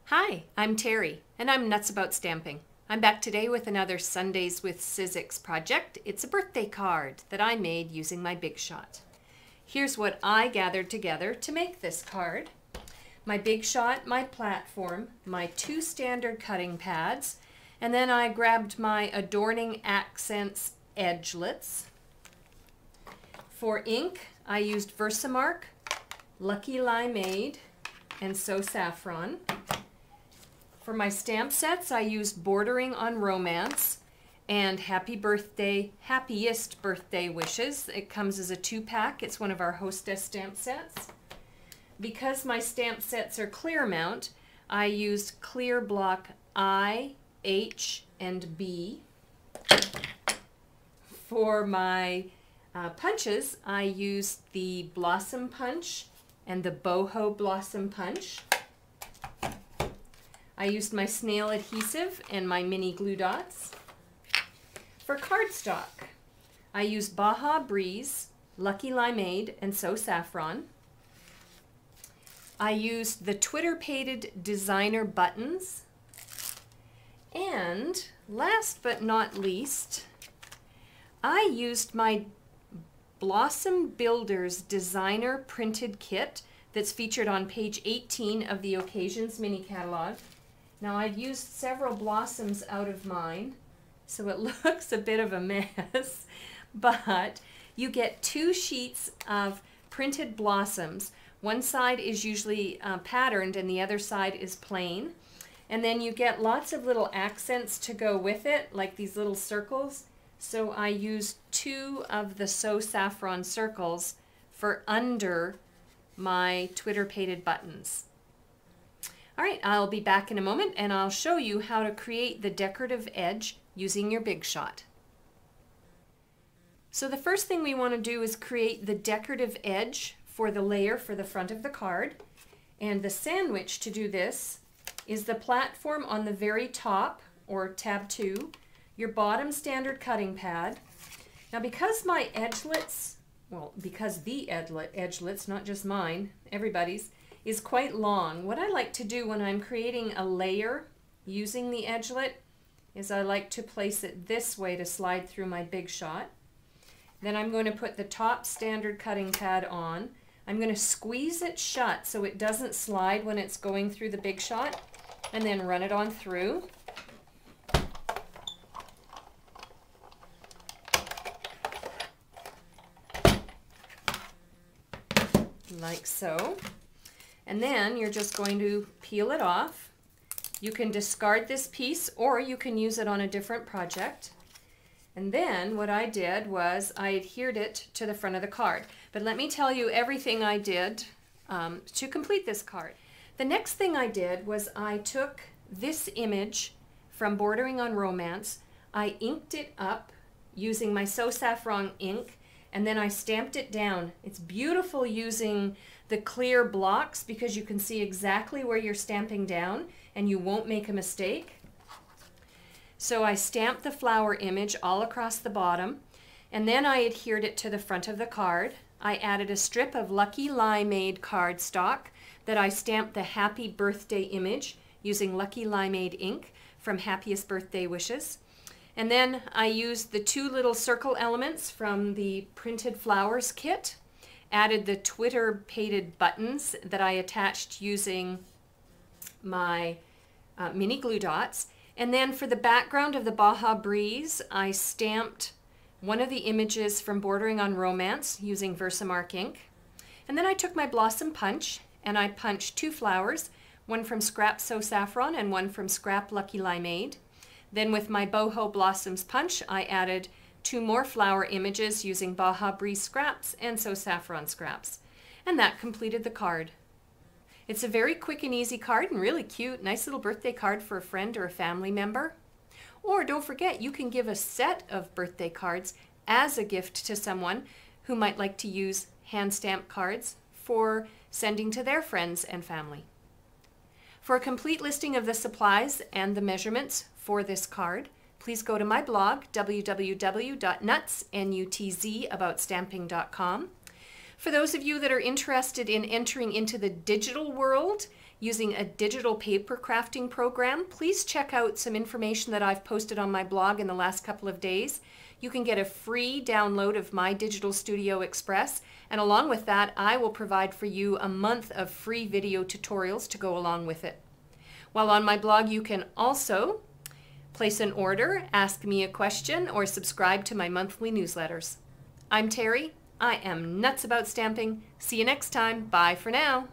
Hi, I'm Terry, and I'm nuts about stamping. I'm back today with another Sundays with Sizzix project. It's a birthday card that I made using my Big Shot. Here's what I gathered together to make this card. My Big Shot, my platform, my 2 standard cutting pads, and then I grabbed my Adorning Accents Edgelits. For ink, I used Versamark, Lucky Limeade, and So Saffron. For my stamp sets, I used Bordering on Romance and Happy Birthday, Happiest Birthday Wishes. It comes as a 2-pack. It's one of our Hostess stamp sets. Because my stamp sets are clear mount, I used clear block I, H, and B. For my punches, I used the Blossom Punch and the Boho Blossom Punch. I used my snail adhesive and my mini glue dots. For cardstock, I used Baja Breeze, Lucky Limeade, and So Saffron. I used the Twitter Pated Designer buttons. And last but not least, I used my Blossom Builders Designer Printed Kit that's featured on page 18 of the Occasions mini catalog. Now I've used several blossoms out of mine, so it looks a bit of a mess, but you get 2 sheets of printed blossoms. One side is usually patterned and the other side is plain. And then you get lots of little accents to go with it, like these little circles. So I used 2 of the So Saffron circles for under my Twitter Pated buttons. All right, I'll be back in a moment and I'll show you how to create the decorative edge using your Big Shot. So the first thing we want to do is create the decorative edge for the layer for the front of the card. And the sandwich to do this is the platform on the very top, or tab 2, your bottom standard cutting pad. Now because my edgelets, well, because the edgelets, not just mine, everybody's, is quite long. What I like to do when I'm creating a layer using the edgelet is I like to place it this way to slide through my Big Shot. Then I'm going to put the top standard cutting pad on. I'm going to squeeze it shut so it doesn't slide when it's going through the Big Shot, and then run it on through. Like so. And then you're just going to peel it off. You can discard this piece or you can use it on a different project. And then what I did was I adhered it to the front of the card. But let me tell you everything I did to complete this card. The next thing I did was I took this image from Bordering on Romance, I inked it up using my So Saffron ink, and then I stamped it down. It's beautiful using the clear blocks because you can see exactly where you're stamping down and you won't make a mistake. So I stamped the flower image all across the bottom, and then I adhered it to the front of the card. I added a strip of Lucky Limeade cardstock that I stamped the Happy Birthday image using Lucky Limeade ink from Happiest Birthday Wishes. And then I used the 2 little circle elements from the Printed Flowers kit, added the Twitter Pated buttons that I attached using my mini glue dots. And then for the background of the Baja Breeze, I stamped one of the images from Bordering on Romance using Versamark ink. And then I took my Blossom Punch and I punched 2 flowers, one from Scrap So Saffron and one from Scrap Lucky Limeade. Then with my Boho Blossoms Punch, I added 2 more flower images using Baja Breeze scraps and So Saffron scraps. And that completed the card. It's a very quick and easy card and really cute. Nice little birthday card for a friend or a family member. Or don't forget, you can give a set of birthday cards as a gift to someone who might like to use hand-stamped cards for sending to their friends and family. For a complete listing of the supplies and the measurements for this card, please go to my blog, www.nutsaboutstamping.com. For those of you that are interested in entering into the digital world, using a digital paper crafting program, please check out some information that I've posted on my blog in the last couple of days. You can get a free download of my Digital Studio Express, and along with that, I will provide for you a month of free video tutorials to go along with it. While on my blog, you can also place an order, ask me a question, or subscribe to my monthly newsletters. I'm Terry. I am nuts about stamping. See you next time. Bye for now.